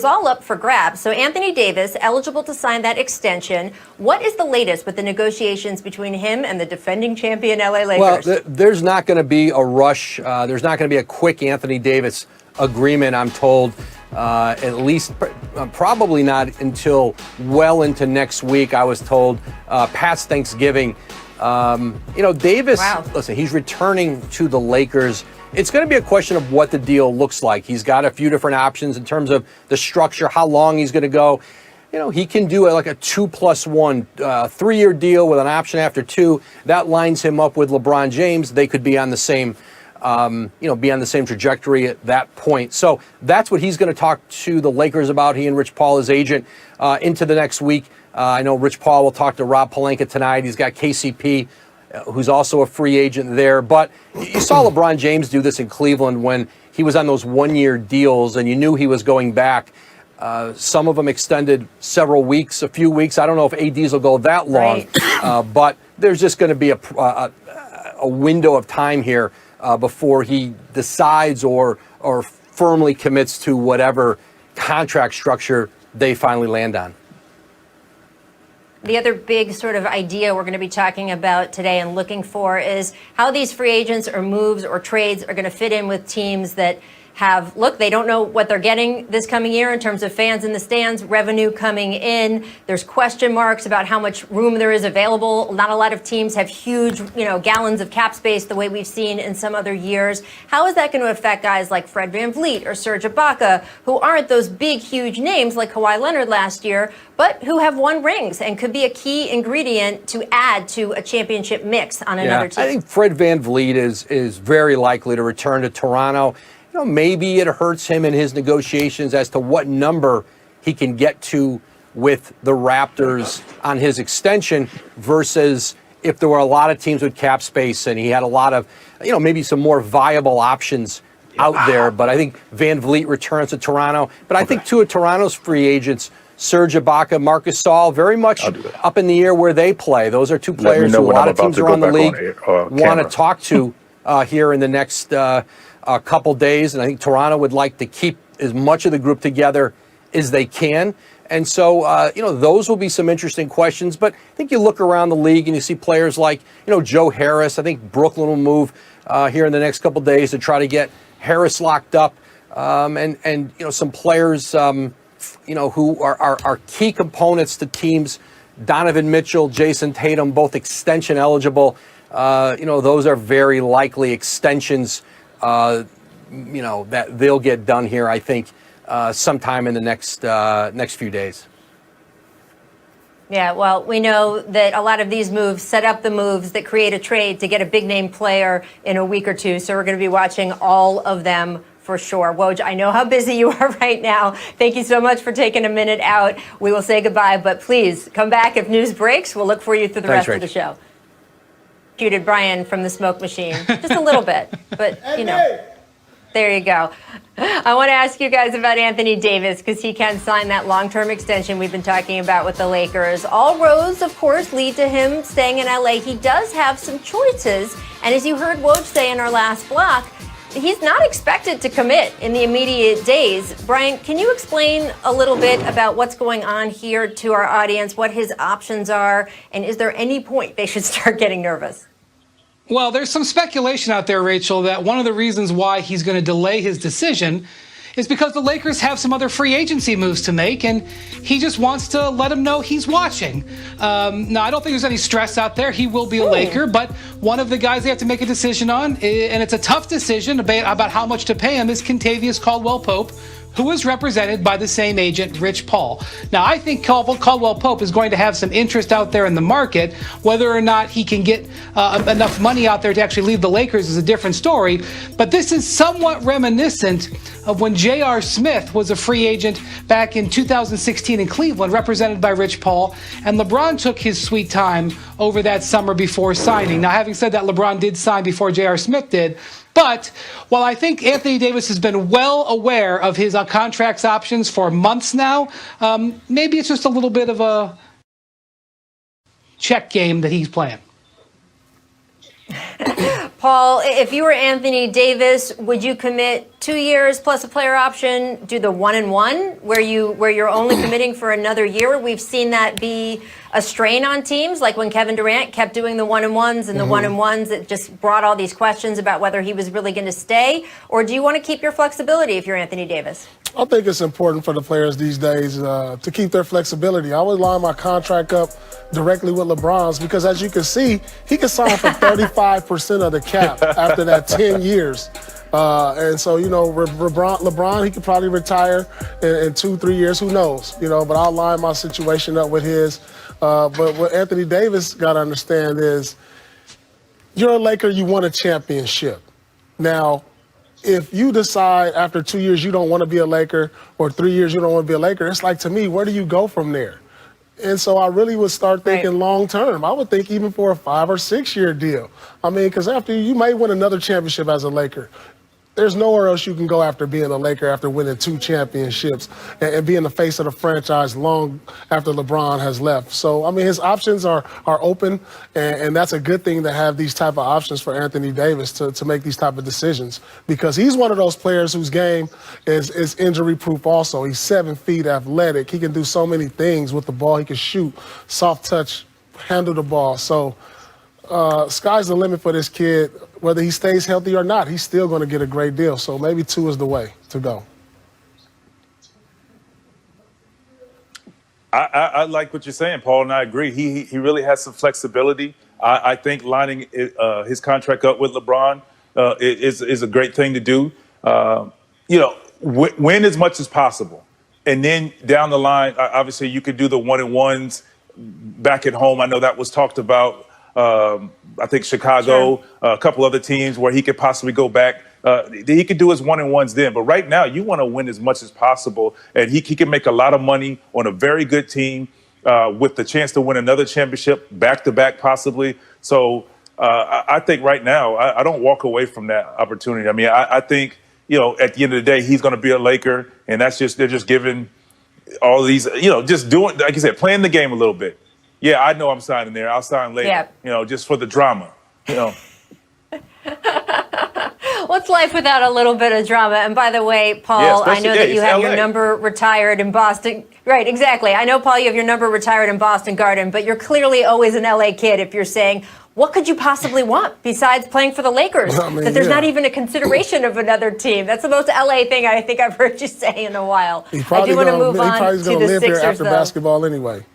all up for grabs. So Anthony Davis, eligible to sign that extension. What is the latest with the negotiations between him and the defending champion LA Lakers? Well, there's not going to be a rush. There's not going to be a quick Anthony Davis agreement, I'm told. At least probably not until well into next week, I was told, past Thanksgiving. Davis, Listen, he's returning to the Lakers. It's going to be a question of what the deal looks like. He's got a few different options in terms of the structure, how long he's going to go. He can do like a 2+1, 3-year deal with an option after 2. That lines him up with LeBron James. They could be on the same be on the same trajectory at that point. So that's what he's going to talk to the Lakers about, he and Rich Paul, his agent, into the next week. I know Rich Paul will talk to Rob Pelinka tonight. He's got KCP, who's also a free agent there. But you saw LeBron James do this in Cleveland when he was on those 1-year deals, and you knew he was going back. Some of them extended several weeks, a few weeks. I don't know if ADs will go that long, but there's just going to be a window of time here before he decides or firmly commits to whatever contract structure they finally land on. The other big sort of idea we're going to be talking about today and looking for is how these free agents or moves or trades are going to fit in with teams that they don't know what they're getting this coming year in terms of fans in the stands, revenue coming in. There's question marks about how much room there is available. Not a lot of teams have huge, gallons of cap space the way we've seen in some other years. How is that going to affect guys like Fred VanVleet or Serge Ibaka, who aren't those big, huge names like Kawhi Leonard last year, but who have won rings and could be a key ingredient to add to a championship mix on another team? I think Fred VanVleet is very likely to return to Toronto. Maybe it hurts him in his negotiations as to what number he can get to with the Raptors on his extension versus if there were a lot of teams with cap space and he had a lot of, maybe some more viable options out there. But I think VanVleet returns to Toronto. But I think two of Toronto's free agents, Serge Ibaka, Marc Gasol, very much up in the air where they play. Those are two players who a lot of teams around the league want to talk to here in the next a couple days, and I think Toronto would like to keep as much of the group together as they can. And so, those will be some interesting questions. But I think you look around the league and you see players like, Joe Harris. I think Brooklyn will move here in the next couple days to try to get Harris locked up. And some players, who are key components to teams. Donovan Mitchell, Jason Tatum, both extension eligible. Those are very likely extensions that they'll get done here, I think, sometime in the next few days. Yeah, well, we know that a lot of these moves set up the moves that create a trade to get a big name player in a week or two. So we're going to be watching all of them for sure. Woj, I know how busy you are right now. Thank you so much for taking a minute out. We will say goodbye, but please come back if news breaks. We'll look for you through the rest of the show. Executed Brian from the smoke machine just a little bit, but there you go. I want to ask you guys about Anthony Davis because he can sign that long-term extension we've been talking about with the Lakers. All roads, of course, lead to him staying in LA. He does have some choices, and as you heard Woj say in our last block, he's not expected to commit in the immediate days. Brian, can you explain a little bit about what's going on here to our audience, what his options are, and is there any point they should start getting nervous? Well, there's some speculation out there, Rachel, that one of the reasons why he's going to delay his decision is because the Lakers have some other free agency moves to make, and he just wants to let them know he's watching. Now, I don't think there's any stress out there. He will be a Laker, but one of the guys they have to make a decision on, and it's a tough decision about how much to pay him, is Kentavious Caldwell-Pope, who is represented by the same agent, Rich Paul. Now, I think Caldwell-Pope is going to have some interest out there in the market. Whether or not he can get enough money out there to actually leave the Lakers is a different story. But this is somewhat reminiscent of when J.R. Smith was a free agent back in 2016 in Cleveland, represented by Rich Paul. And LeBron took his sweet time over that summer before signing. Now, having said that, LeBron did sign before J.R. Smith did. But while I think Anthony Davis has been well aware of his contracts options for months now, maybe it's just a little bit of a check game that he's playing. Paul, if you were Anthony Davis, would you commit 2 years plus a player option, do the 1-and-1, where you're only committing for another year? We've seen that be a strain on teams, like when Kevin Durant kept doing the 1-and-1s and the 1-and-1s, it just brought all these questions about whether he was really going to stay. Or do you want to keep your flexibility if you're Anthony Davis? I think it's important for the players these days to keep their flexibility. I would line my contract up directly with LeBron's because, as you can see, he can sign for 35% of the cap after that 10 years. And so, you know, LeBron, he could probably retire in 2-3 years. Who knows? You know, but I'll line my situation up with his. But what Anthony Davis got to understand is you're a Laker, you won a championship. Now, if you decide after 2 years you don't want to be a Laker or 3 years you don't want to be a Laker, it's like, to me, where do you go from there? And so I really would start thinking long term. I would think even for a 5 or 6 year deal. I mean, because after you may win another championship as a Laker. There's nowhere else you can go after being a Laker after winning 2 championships and being the face of the franchise long after LeBron has left. So, I mean, his options are open, and that's a good thing to have these type of options for Anthony Davis to make these type of decisions, because he's one of those players whose game is injury-proof also. He's 7 feet, athletic. He can do so many things with the ball. He can shoot, soft touch, handle the ball. So, sky's the limit for this kid. Whether he stays healthy or not, he's still going to get a great deal. So maybe 2 is the way to go. I like what you're saying, Paul, and I agree. He really has some flexibility. I think lining his contract up with LeBron is a great thing to do. You know, win as much as possible. And then down the line, obviously you could do the 1-and-1s back at home. I know that was talked about. I think Chicago, a couple other teams where he could possibly go back. He could do his 1-and-1s then. But right now, you want to win as much as possible. And he can make a lot of money on a very good team with the chance to win another championship back-to-back possibly. So I think right now, I don't walk away from that opportunity. I mean, I think, you know, at the end of the day, he's going to be a Laker. And that's just, they're just giving all these, you know, just doing, like you said, playing the game a little bit. Yeah, I know I'm signing there. I'll sign later, you know, just for the drama, you know. What's life without a little bit of drama? And by the way, Paul, I know that you have your number retired in Boston. Right, exactly. I know, Paul, you have your number retired in Boston Garden, but you're clearly always an LA kid if you're saying, what could you possibly want besides playing for the Lakers? I mean, that there's not even a consideration of another team. That's the most LA thing I think I've heard you say in a while. I do want to move on to the Sixers, though. He probably going to live here after basketball anyway.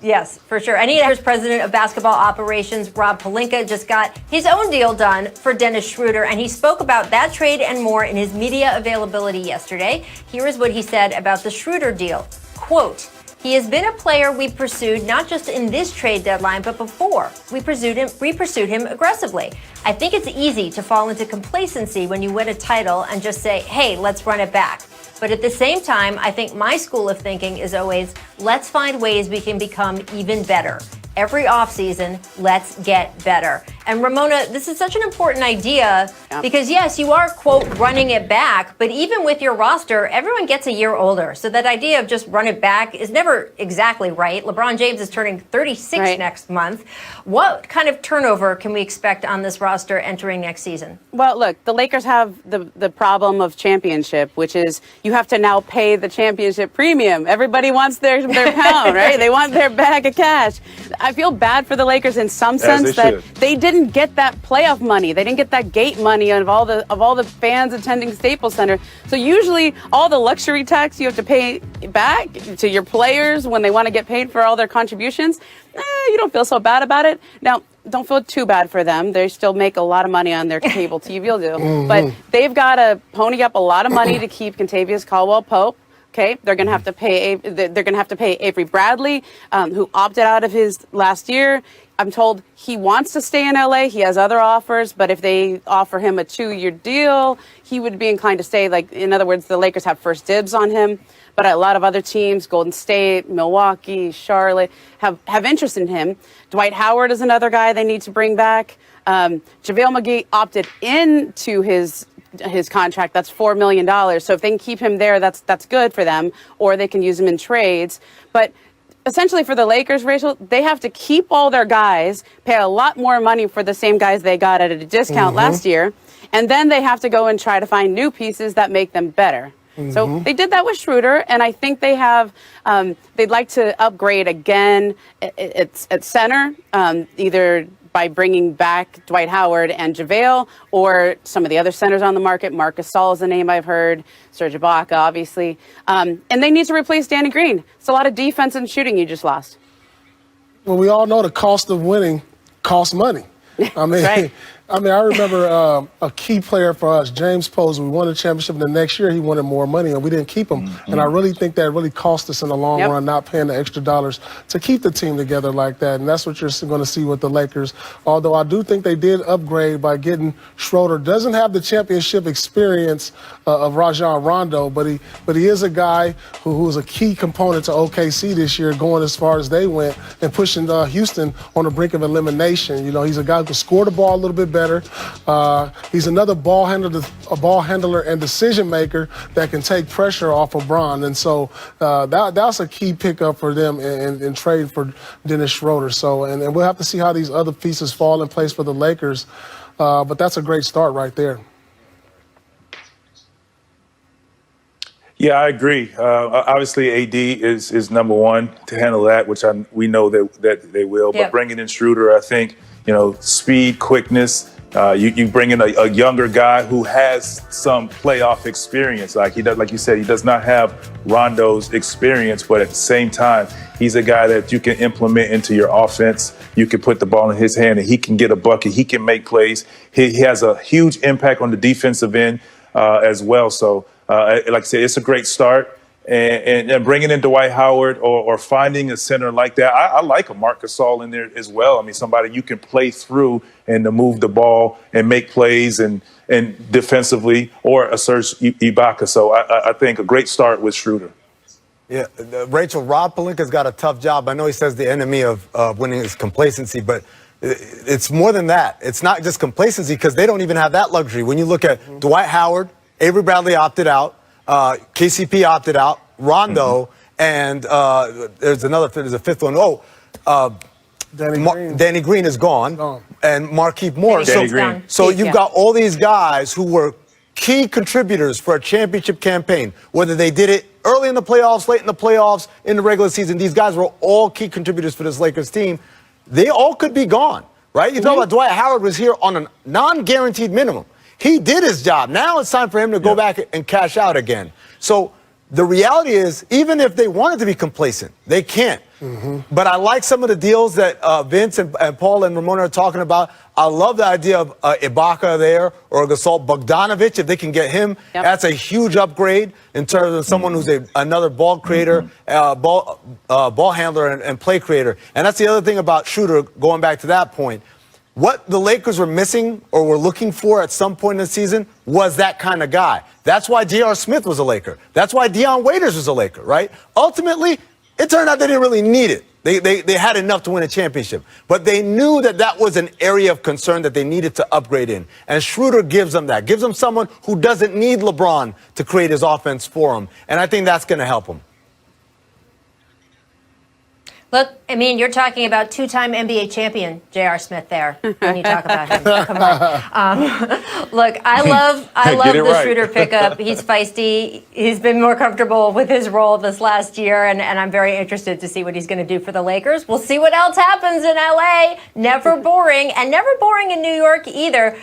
Yes, for sure. And here's president of basketball operations, Rob Pelinka, just got his own deal done for Dennis Schroeder, and he spoke about that trade and more in his media availability yesterday. Here is what he said about the Schroeder deal. Quote, he has been a player we pursued not just in this trade deadline, but before. We pursued him aggressively. I think it's easy to fall into complacency when you win a title and just say, hey, let's run it back. But at the same time, I think my school of thinking is always, let's find ways we can become even better. Every offseason, let's get better. And Ramona, this is such an important idea because, yes, you are, quote, running it back. But even with your roster, everyone gets a year older. So that idea of just run it back is never exactly right. LeBron James is turning 36 next month. What kind of turnover can we expect on this roster entering next season? Well, look, the Lakers have the problem of championship, which is you have to now pay the championship premium. Everybody wants their pound, right? They want their bag of cash. I feel bad for the Lakers in some sense that they didn't get that playoff money. They didn't get that gate money of all the fans attending Staples Center. So usually all the luxury tax you have to pay back to your players when they want to get paid for all their contributions, you don't feel so bad about it. Now, don't feel too bad for them. They still make a lot of money on their cable TV deal. But they've got to pony up a lot of money to keep Kentavious Caldwell-Pope. Okay, they're going to have to pay. They're going to have to pay Avery Bradley, who opted out of his last year. I'm told he wants to stay in LA. He has other offers, but if they offer him a 2-year deal, he would be inclined to stay. Like, in other words, the Lakers have first dibs on him. But a lot of other teams, Golden State, Milwaukee, Charlotte, have interest in him. Dwight Howard is another guy they need to bring back. JaVale McGee opted into his contract. That's $4 million. So if they can keep him there, that's good for them, or they can use him in trades. But essentially for the Lakers, Rachel, they have to keep all their guys, pay a lot more money for the same guys they got at a discount last year, and then they have to go and try to find new pieces that make them better. So they did that with Schroeder, and I think they have. They'd like to upgrade again at center, either by bringing back Dwight Howard and JaVale, or some of the other centers on the market. Marc Gasol is a name I've heard. Serge Ibaka, obviously, and they need to replace Danny Green. It's a lot of defense and shooting you just lost. Well, we all know the cost of winning costs money. I mean, Right. I remember a key player for us, James Posey. We won the championship, and the next year he wanted more money, and we didn't keep him. And I really think that really cost us in the long run, not paying the extra dollars to keep the team together like that. And that's what you're going to see with the Lakers. Although I do think they did upgrade by getting Schroeder. Doesn't have the championship experience of Rajon Rondo, but he is a guy who was a key component to OKC this year, going as far as they went and pushing Houston on the brink of elimination. You know, he's a guy who can score the ball a little bit better. He's another ball handler and decision maker that can take pressure off of Bron. And so that's a key pickup for them in trade for Dennis Schroeder. So, and we'll have to see how these other pieces fall in place for the Lakers. But that's a great start right there. Yeah, I agree. Obviously, AD is number one to handle that, which we know that they will. Yep. But bringing in Schroeder, I think, speed, quickness. You bring in a younger guy who has some playoff experience. Like you said, he does not have Rondo's experience, but at the same time, he's a guy that you can implement into your offense. You can put the ball in his hand, and he can get a bucket. He can make plays. He has a huge impact on the defensive end as well. So, like I said, it's a great start. And bringing in Dwight Howard or finding a center like that, I like a Marc Gasol in there as well. I mean, somebody you can play through and to move the ball and make plays and defensively, or a Serge Ibaka. So I think a great start with Schroeder. Yeah, Rachel, Rob Pelinka's got a tough job. I know he says the enemy of winning is complacency, but it's more than that. It's not just complacency, because they don't even have that luxury. When you look at Dwight Howard, Avery Bradley opted out. KCP opted out, Rondo, and there's a fifth one. Danny Green is gone, and Markieff Morris. Danny Green. So you've got all these guys who were key contributors for a championship campaign, whether they did it early in the playoffs, late in the playoffs, in the regular season. These guys were all key contributors for this Lakers team. They all could be gone, right? You talk about Dwight Howard was here on a non-guaranteed minimum. He did his job. Now it's time for him to go back and cash out again. So the reality is, even if they wanted to be complacent, they can't. But I like some of the deals that Vince and Paul and Ramona are talking about. I love the idea of Ibaka there, or Gasol. Bogdanovic, if they can get him, that's a huge upgrade in terms of someone who's another ball creator, ball handler, and play creator. And that's the other thing about Schroeder, going back to that point. What the Lakers were missing or were looking for at some point in the season was that kind of guy. That's why J.R. Smith was a Laker. That's why Deion Waiters was a Laker, right? Ultimately, it turned out they didn't really need it. They had enough to win a championship. But they knew that was an area of concern that they needed to upgrade in. And Schroeder gives them that. Gives them someone who doesn't need LeBron to create his offense for him. And I think that's going to help him. Look, I mean, you're talking about two-time NBA champion J.R. Smith there when you talk about him. Come on. Look, I love the Schroeder pickup. He's feisty. He's been more comfortable with his role this last year, and I'm very interested to see what he's going to do for the Lakers. We'll see what else happens in L.A. Never boring, and never boring in New York either.